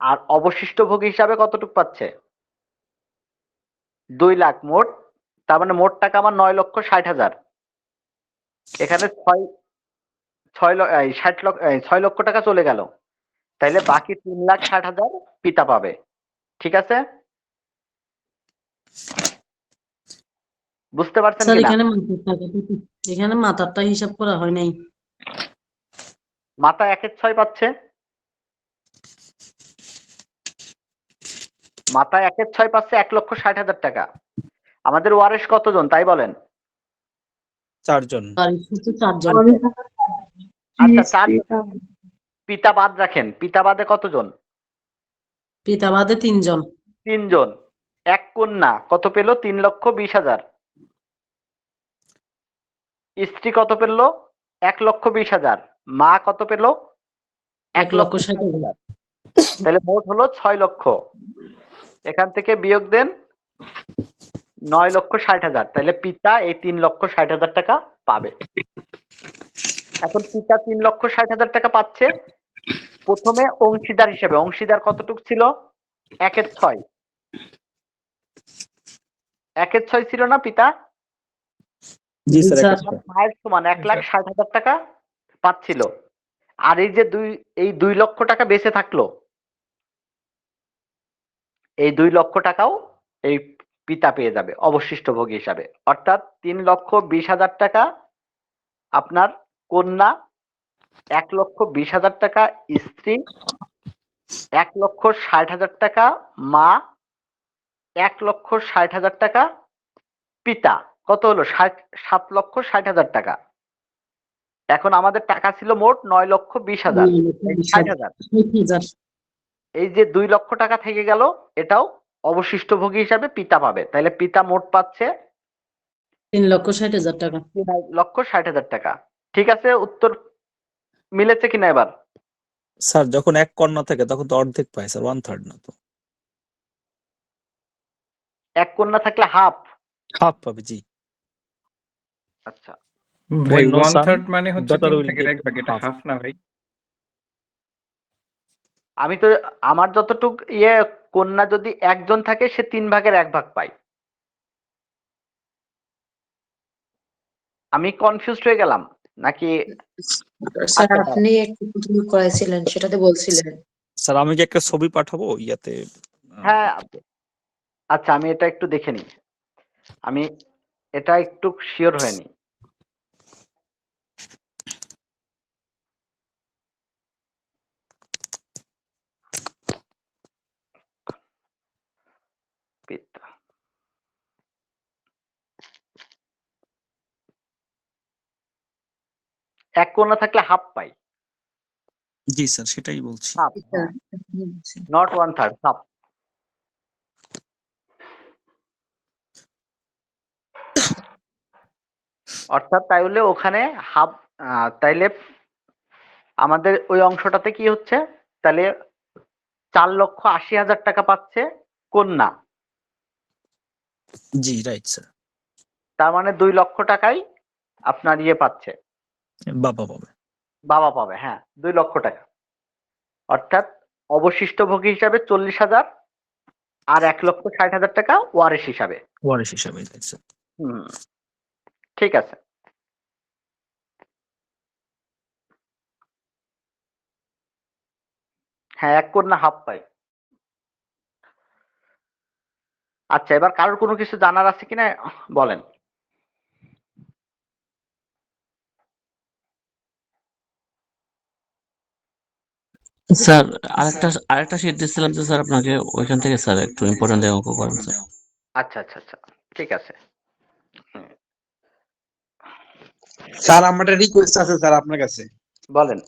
আর অবশিষ্ট ভোগ হিসাবে কতটুকু পাচ্ছে? 2 লাখ মোট। তার মানে মোট টাকা আমার 9,60,000। এখানে 6 লক্ষ টাকা চলে গেল। তাইলে বাকি 3,60,000 পিতা পাবে। ঠিক আছে, বুঝতে পারছেন স্যার কিনা? এখানে মাথারটা হিসাব করা হয় নাই। মাতা 1/6 পাচ্ছে। মাতা 1/6 পাচ্ছে 1,60,000 টাকা। আমাদের ওয়ারিশ কতজন তাই বলেন? 4 জন। আচ্ছা, 4 জন। পিতা বাদ রাখেন, পিতা বাদে কতজন? পিতা বাদে 3 জন। 3 জন। এক কন্যা কত পেল? 3,20,000। স্ত্রী কত পেল? 1,20,000। মা কত পেল? 1,60,000। তাহলে মোট হলো 6 লক্ষ। এখান থেকে বিয়োগ দেন 9,60,000। তাহলে পিতা এই 3,60,000 টাকা পাবে। এখন পিতা 3,60,000 টাকা পাচ্ছে। প্রথমে অংশীদার হিসেবে, অংশীদার কতটুকু ছিল? 1/6। 1/6 ছিল না পিতা? জি স্যার, মায়ের সমান 1,60,000 টাকা পাচ্ছিল। আর এই যে 2 লক্ষ টাকা বেঁচে থাকলো, এই 2 লক্ষ টাকাও এই পিতা পেয়ে যাবে অবশিষ্ট ভোগ হিসাবে। অর্থাৎ 3,20,000 টাকা আপনার কন্যা, 1,20,000 টাকা স্ত্রী, 1,60,000 টাকা মা, 1,60,000 টাকা পিতা। কত হলো? 7,60,000 টাকা। এখন আমাদের টাকা ছিল মোট 9,20,000। 60,000। এই যে 2 লক্ষ টাকা থেকে গেল, এটাও অবশিষ্ট ভোগী হিসাবে পিতা পাবে। তাহলে পিতা মোট পাচ্ছে 3,60,000 টাকা। 3,60,000 টাকা। ঠিক আছে, উত্তর মিলেছে কিনা এবার? স্যার যখন এক কন্যা থাকে তখন তো অর্ধেক পায় স্যার, 1/3 না তো। এক কন্যা থাকলে হাফ। হাফ পাবে, জি। আচ্ছা, ভাই When no son, 1/3 মানে হচ্ছে daughter 3 will ভাগের get 1 ভাগ, এটা half. হাফ না ভাই। আমি তো, আমার যতটুক কন্যা যদি একজন থাকে সে 3 ভাগের 1 ভাগ পায়। আমি কনফিউজড হয়ে গেলাম নাকি? স্যার আচ্ছা, আপনি একটু প্রথমে করেছিলেন সেটাতে বলছিলেন। স্যার আমি কি একটা ছবি পাঠাবো ইয়াতে? হ্যাঁ, আচ্ছা, আমি এটা একটু দেখে নিই। আমি এটা একটু শিওর হয়নি। পিতা, এক কন্যা থাকলে হাফ পাই। জি স্যার, সেটাই বলছি। Half, not 1/3, half. অর্থাৎ তাইলে ওখানে হাফ। তাইলে আমাদের ওই অংশটাতে কি হচ্ছে? তাহলে 4,80,000 টাকা পাচ্ছে কন্যা। জি রাইট স্যার। তার মানে 2 লক্ষ টাকাই আপনার পাচ্ছে, বাবা পাবে। বাবা পাবে। হ্যাঁ, 2 লক্ষ টাকা। অর্থাৎ অবশিষ্ট ভোগী হিসাবে 40,000 আর 1,60,000 টাকা ওয়ারিশ হিসাবে। ওয়ারিশ হিসাবে, স্যার। হুম, ঠিক আছে। হ্যাঁ, 1 কন্যা হাফ পায়। আচ্ছা, এবার কারোর কোনো কিছু জানার আছে কিনা বলেন। স্যার আরেকটা শীট দিচ্ছিলাম যে স্যার আপনাকে, ওইখান থেকে স্যার একটু ইম্পর্টেন্ট অঙ্ক করেন স্যার। আচ্ছা আচ্ছা আচ্ছা, ঠিক আছে। স্যার আমার একটা রিকোয়েস্ট আছে স্যার আপনার কাছে। বলেন।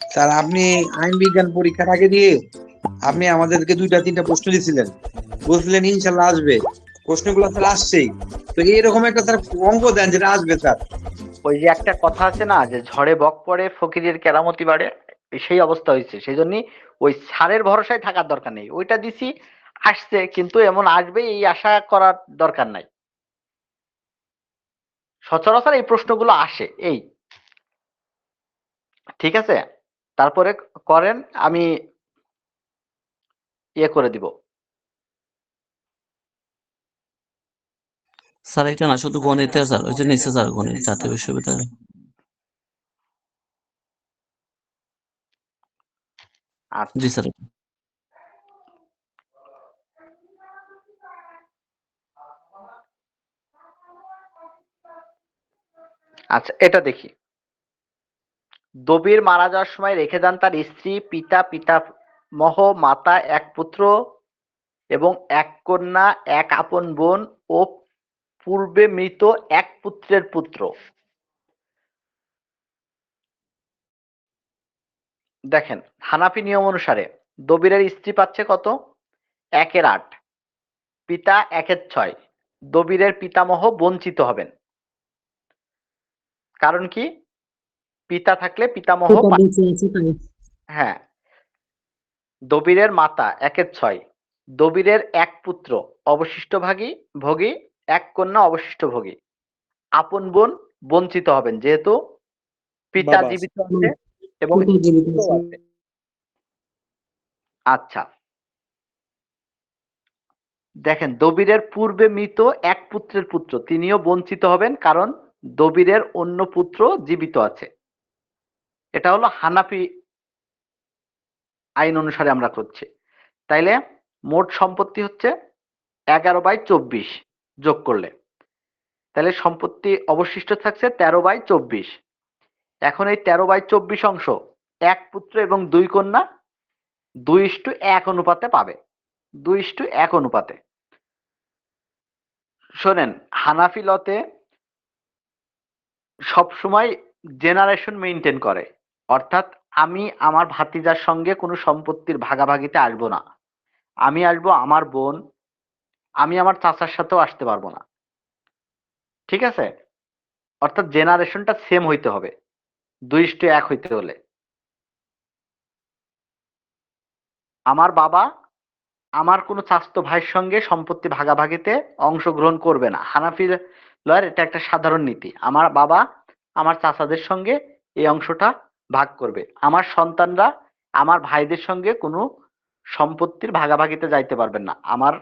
স্যার আপনি আইন বিজ্ঞান পরীক্ষার আগে দিয়ে আপনি আমাদেরকে 2-3টা প্রশ্ন দিয়েছিলেন, বলছিলেন ইনশাল্লাহ আসবে, প্রশ্নগুলো স্যার আসছেই। তো এইরকম একটা স্যার অঙ্ক দেন যেটা আসবে স্যার। ওই যে একটা কথা আছে না, যে ঝড়ে বক পড়ে ফকিরের কেরামতি বাড়ে, সেই অবস্থা হয়েছে। সেই জন্যই ওই সারের ভরসায় থাকার দরকার নেই। ওইটা দিছি, আসছে, কিন্তু এমন আসবে এই আশা করার দরকার নাই। সচরাচর এই প্রশ্নগুলো আসে, এই ঠিক আছে। তারপরে করেন, আমি ইয়ে করে দিব। স্যার এটা না শুধু গণিতে স্যার, ওই যে নিচে স্যার গণিত জাতীয় বিশ্ববিদ্যালয়। আচ্ছা জি স্যার। আচ্ছা, এটা দেখি। দবির মারা যাওয়ার সময় রেখে যান তার স্ত্রী, পিতা, পিতামহ, মাতা, এক পুত্র এবং এক কন্যা, এক আপন বোন ও পূর্বে মৃত এক পুত্রের পুত্র। দেখেন, হানাফি নিয়ম অনুসারে দবিরের স্ত্রী পাচ্ছে কত? 1/8, পিতা 1/6। দবিরের পিতামহ বঞ্চিত হবেন। কারণ কি? পিতা থাকলে পিতামহ হ্যাঁ। দবিরের মাতা 1/6, দবিরের এক পুত্র অবশিষ্ট ভোগী, এক কন্যা অবশিষ্ট ভোগী। আপন বোন বঞ্চিত হবেন, যেহেতু পিতা বাবা জীবিত আছে এবং স্ত্রীও আছে। আচ্ছা, দেখেন, দবিরের পূর্বে মৃত এক পুত্রের পুত্র তিনিও বঞ্চিত হবেন, কারণ দবিরের অন্য পুত্র জীবিত আছে। এটা হলো হানাফি আইন অনুসারে আমরা করছি। তাইলে মোট সম্পত্তি হচ্ছে 11/24 যোগ করলে, তাহলে সম্পত্তি অবশিষ্ট থাকছে 13/24। এখন এই 13/24 অংশ এক পুত্র এবং দুই কন্যা 2:1 অনুপাতে পাবে। 2:1 অনুপাতে। শোনেন, হানাফি লতে সবসময় জেনারেশন মেনটেন করে, অর্থাৎ আমি আমার ভাতিজার সঙ্গে কোনো সম্পত্তির ভাগাভাগিতে আসবো না। আমি আসবো আমার বোন, আমি আমার চাচার সাথেও আসতে পারবো না। ঠিক আছে? অর্থাৎ জেনারেশনটা সেম হইতে হবে 2:1 হইতে হলে। আমার বাবা আমার কোনো চাচাতো ভাইয়ের সঙ্গে সম্পত্তি ভাগাভাগিতে অংশগ্রহণ করবে না। হানাফি লয়ের এটা একটা সাধারণ নীতি। আমার বাবা আমার চাচাদের সঙ্গে এই অংশটা ভাগ করবে। আমার সন্তানরা আমার ভাইদের সঙ্গে কোনো সম্পত্তির ভাগাভাগিতে যাইতে পারবেন না। আমার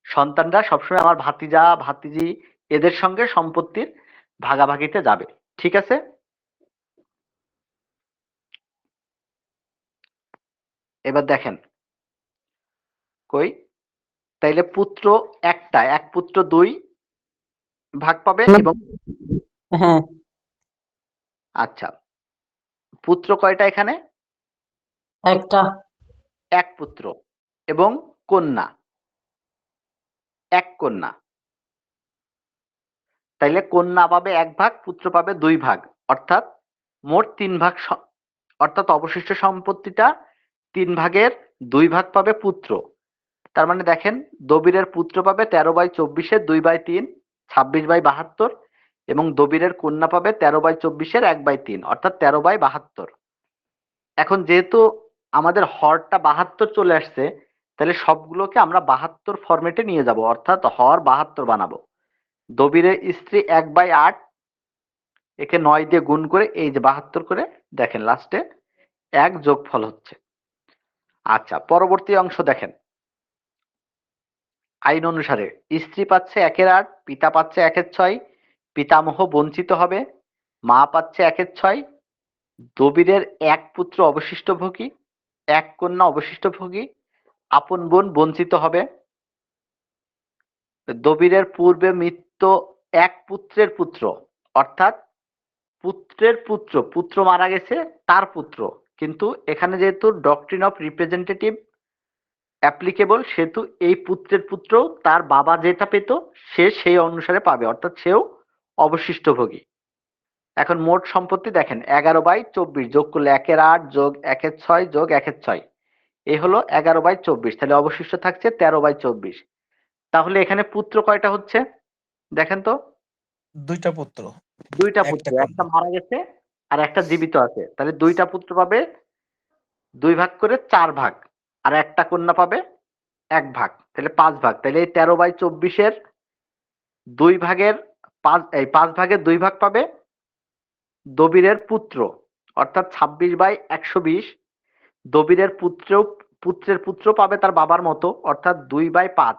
সন্তানরা সবসময় আমার ভাতিজা ভাতিজি এদের সঙ্গে সম্পত্তির ভাগাভাগিতে যাবে। ঠিক আছে? এবার দেখেন, কই, তাইলে পুত্র একটা, এক পুত্র 2 ভাগ পাবে এবং হ্যাঁ, আচ্ছা, পুত্র কয়টা এখানে? একটা। এক পুত্র এবং কন্যা, এক কন্যা। তাইলে কন্যা পাবে 1 ভাগ, পুত্র পাবে 2 ভাগ, অর্থাৎ মোট 3 ভাগ। অর্থাৎ অবশিষ্ট সম্পত্তিটা 3 ভাগের 2 ভাগ পাবে পুত্র। তার মানে দেখেন, দবিরের পুত্র পাবে 13/24 2/3, 26/72, এবং দবিরের কন্যা পাবে 13/24 1/3, অর্থাৎ 13/72। এখন যেহেতু আমাদের হরটা 72 চলে আসছে, তাহলে সবগুলোকে আমরা 72 ফরম্যাটে নিয়ে যাব, অর্থাৎ হর 72 বানাবো। দবিরের স্ত্রী 1/8, একে 9 দিয়ে গুণ করে এই যে 72 করে, দেখেন লাস্টে 1 যোগফল হচ্ছে। আচ্ছা, পরবর্তী অংশ দেখেন। আইন অনুসারে স্ত্রী পাচ্ছে 1/8, পিতা পাচ্ছে 1/6, পিতামহ বঞ্চিত হবে, মা পাচ্ছে 1/6, দবিরের এক পুত্র অবশিষ্ট ভোগী, এক কন্যা অবশিষ্ট ভোগী, আপন বোন বঞ্চিত হবে, দবিরের পূর্বে মৃত্যু এক পুত্রের পুত্র, অর্থাৎ পুত্রের পুত্র, পুত্র মারা গেছে তার পুত্র, কিন্তু এখানে যেহেতু ডক্ট্রিন অফ রিপ্রেজেন্টেটিভ অ্যাপ্লিকেবল, সেহেতু এই পুত্রের পুত্র তার বাবা যেটা পেত সে সেই অনুসারে পাবে, অর্থাৎ সেও অবশিষ্ট ভোগী। এখন মোট সম্পত্তি দেখেন 11/24 যোগ করলে 1-8 যোগ 1-6 যোগ 1-6, এই হলো 11/24, তাহলে অবশিষ্ট থাকছে 13/24। তাহলে এখানে পুত্র কয়টা হচ্ছে দেখেন তো? দুইটা পুত্র, দুইটা একটা পুত্র, একটা কন্যা। মারা গেছে আর একটা জীবিত আছে, তাহলে দুইটা পুত্র পাবে 2 ভাগ করে 4 ভাগ, আর একটা কন্যা পাবে 1 ভাগ, তাহলে 5 ভাগ। তাহলে এই 13/24 2 ভাগের 5, এই 5 ভাগের 2 ভাগ পাবে দবিরের পুত্র, অর্থাৎ 26/120। দবিরের পুত্রের পুত্র পাবে তার বাবার মতো, অর্থাৎ 2/5,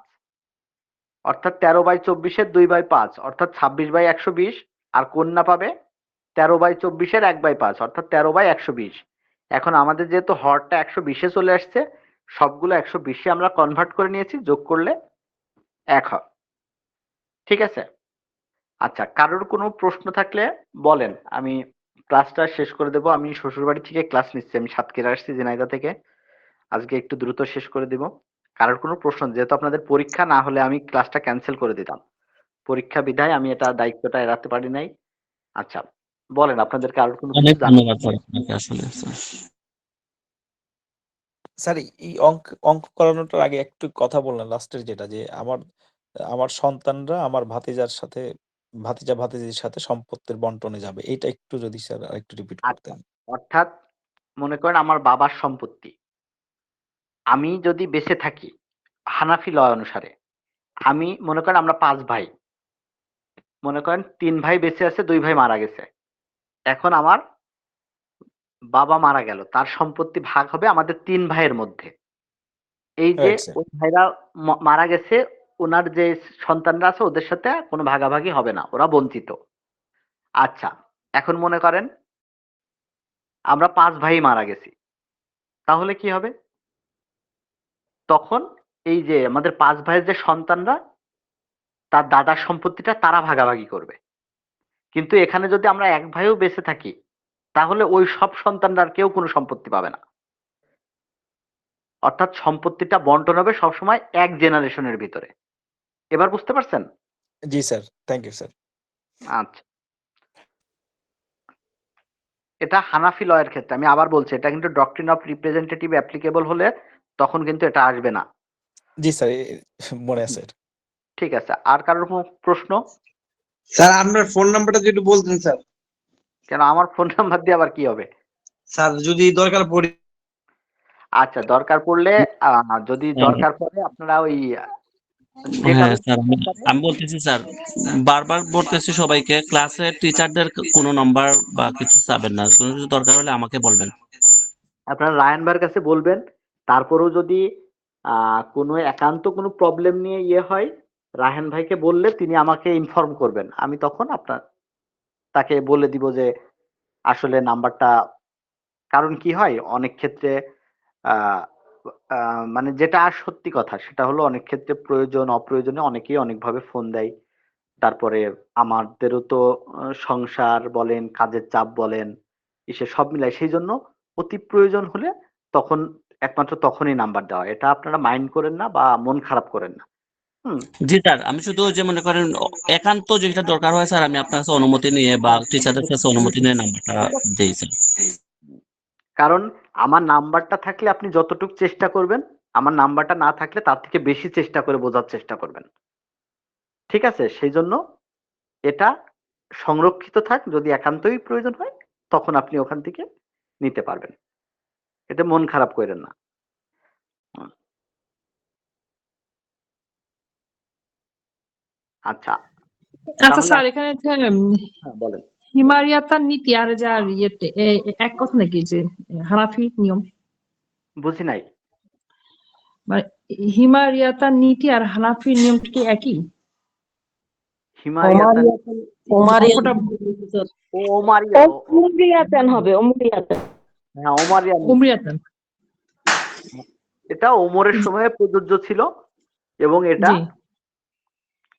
অর্থাৎ 13/24 2/5, অর্থাৎ 26/120, আর কন্যা পাবে 13/24 1/5, অর্থাৎ 13/120। এখন আমাদের যেহেতু হরটা 120 চলে আসছে, সবগুলো 120 আমরা কনভার্ট করে নিয়েছি, যোগ করলে 1 হয়। ঠিক আছে? আচ্ছা, কারোর কোনো প্রশ্ন থাকলে বলেন, আমি ক্লাসটা শেষ করে দেব। আমি শ্বশুরবাড়ি থেকে ক্লাস নিচ্ছি, আমি সাতক্ষীরা আসছি ঝিনাইদহ থেকে, আজকে একটু দ্রুত শেষ করে দিব। কারোর কোনো প্রশ্ন, যেহেতু আপনাদের পরীক্ষা, না হলে আমি ক্লাসটা ক্যান্সেল করে দিতাম, পরীক্ষা বিধায় আমি এটা দায়িত্বটা এড়াতে পারি নাই। আচ্ছা বলেন, আপনাদের কারোর কোনো কিছু অনেক জানার? ধন্যবাদ স্যার আপনাকে আসলে স্যার। স্যার এই অঙ্ক অঙ্ক করানোটার আগে একটু কথা বললেন লাস্টের, যেটা যে আমার আমার সন্তানরা আমার ভাতিজা ভাতিজির সাথে সম্পত্তির বন্টনে যাবে, এটা একটু যদি স্যার আরেকটু রিপিট আচ্ছা, করতেন। অর্থাৎ মনে করেন আমার বাবার সম্পত্তি, আমি যদি বেঁচে থাকি হানাফি ল অনুসারে, আমি মনে করেন আমরা 5 ভাই, মনে করেন 3 ভাই বেঁচে আছে, 2 ভাই মারা গেছে। এখন আমার বাবা মারা গেল, তার সম্পত্তি ভাগ হবে আমাদের 3 ভাইয়ের মধ্যে। এই যে রাইট স্যার। ওই ভাইরা মারা গেছে, ওনার যে সন্তানরা আছে ওদের সাথে কোনো ভাগাভাগি হবে না, ওরা বঞ্চিত। আচ্ছা, এখন মনে করেন আমরা 5 ভাই মারা গেছি, তাহলে কি হবে? তখন এই যে আমাদের 5 ভাইয়ের যে সন্তানরা, তার দাদার সম্পত্তিটা তারা ভাগাভাগি করবে। কিন্তু এখানে যদি আমরা 1 ভাইও বেঁচে থাকি, তাহলে ওই সব সন্তানরা আর কেউ কোনো সম্পত্তি পাবে না। অর্থাৎ সম্পত্তিটা বন্টন হবে সবসময় এক জেনারেশনের ভিতরে। এবার বুঝতে পারছেন? জি স্যার, থ্যাংক ইউ স্যার। আচ্ছা, এটা হানাফি ল এর ক্ষেত্রে, আমি আবার বলছি, এটা কিন্তু ডক্ট্রিন অফ রিপ্রেজেন্টেটিভ অ্যাপ্লিকেবল হলে তখন কিন্তু এটা আসবে না। জি স্যার, মনে আছে। ঠিক আছে, আর কারোর কোনো প্রশ্ন? স্যার আপনার ফোন নাম্বারটা যদি একটু বলতেন স্যার। কেন, আমার ফোন নাম্বার দিয়ে আবার কি হবে? স্যার যদি দরকার পড়ে। আচ্ছা, দরকার পড়লে যদি দরকার পড়ে আপনারা ওই হ্যাঁ ডেটাবেস স্যার, আমি বলতেছি স্যার, বারবার বলতেছি সবাইকে, ক্লাসের টিচারদের কোনো নাম্বার বা কিছু চাবেন না, কোনো কিছু দরকার হলে আমাকে বলবেন। আপনারা রায়হান ভাইয়ের কাছে বলবেন। তারপরেও যদি কোনো একান্ত কোনো প্রবলেম নিয়ে ইয়ে হয়, রায়হান ভাইকে বললে তিনি আমাকে ইনফর্ম করবেন, আমি তখন তাকে বলে দিব যে আসলে নাম্বারটা। কারণ কি হয় অনেক ক্ষেত্রে, আহ, মানে যেটা আর সত্যি কথা সেটা হলো, অনেক ক্ষেত্রে প্রয়োজন অপ্রয়োজনে অনেকেই অনেকভাবে ফোন দেয়। তারপরে আমাদেরও তো সংসার বলেন, কাজের চাপ বলেন, ইসে সব মিলাই, সেই জন্য অতি প্রয়োজন হলে তখন একমাত্র তখনই নাম্বার দেওয়া। এটা আপনারা মাইন্ড করেন না বা মন খারাপ করেন না। হুম। জি স্যার, আমি শুধু ওই যে মনে করেন একান্ত যেটা দরকার হয় স্যার, আমি আপনার কাছে অনুমতি নিয়ে বা টিচারদের কাছে অনুমতি নিয়ে নাম্বারটা দিই স্যার। কারণ আমার নাম্বারটা থাকলে আপনি যতটুকু চেষ্টা করবেন, আমার নাম্বারটা না থাকলে তার থেকে বেশি চেষ্টা করে বোঝার চেষ্টা করবেন। ঠিক আছে? সেই জন্য এটা সংরক্ষিত থাক, যদি একান্তই প্রয়োজন হয় তখন আপনি ওখান থেকে নিতে পারবেন। এতে মন খারাপ করেন না। হুম। আচ্ছা, আচ্ছা তাহলে স্যার, এখানে যে হ্যাঁ বলেন। হিমারিয়াতার নীতি আর যার ইয়েতে এক কথা নাকি, যে হানাফি নিয়ম, বুঝি নাই। মানে হিমারিয়াতার নীতি আর হানাফি নিয়ম কি একই? হিমারিয়াতান, অঙ্কটা ওমারিয়া, উমরিয়াতেন হবে, উমরিয়াতেন। হ্যাঁ ওমারিয়া নীতি। উমরিয়াতান। এটা ওমরের সময়ে প্রযোজ্য ছিল এবং এটা জি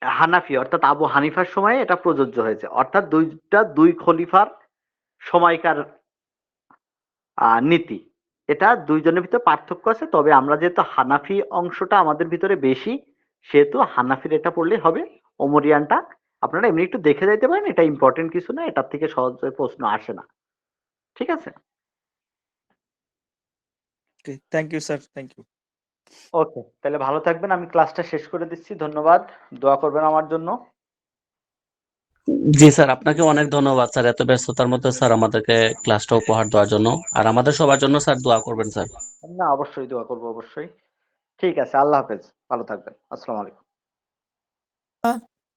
হানাফি অর্থাৎ আবু হানিফার সময়ে এটা প্রযোজ্য হয়েছে, অর্থাৎ দুই খলিফার সময়কার নীতি। এটা দুইজনের ভিতরে পার্থক্য আছে, তবে আমরা যেহেতু হানাফি অংশটা আমাদের ভিতরে বেশি, সেহেতু হানাফির এটা পড়লেই হবে। ওমরিয়ানটা আপনারা এমনি একটু দেখে যাইতে পারেন, এটা ইম্পর্টেন্ট কিছু না, এটার থেকে সহজে প্রশ্ন আসে না। ঠিক আছে, thank you sir, thank you. Okay, তাহলে ভালো থাকবেন, আমি ক্লাসটা শেষ করে দিচ্ছি। ধন্যবাদ, দোয়া করবেন আমার জন্য। জি স্যার, আপনাকে অনেক ধন্যবাদ স্যার, এত ব্যস্ততার মধ্যে স্যার আমাদেরকে ক্লাসটা উপহার দেওয়ার জন্য, আর আমাদের সবার জন্য স্যার দোয়া করবেন স্যার। না, অবশ্যই দোয়া করবো, অবশ্যই। ঠিক আছে, আল্লাহ হাফেজ, ভালো থাকবেন, আসসালামু আলাইকুম।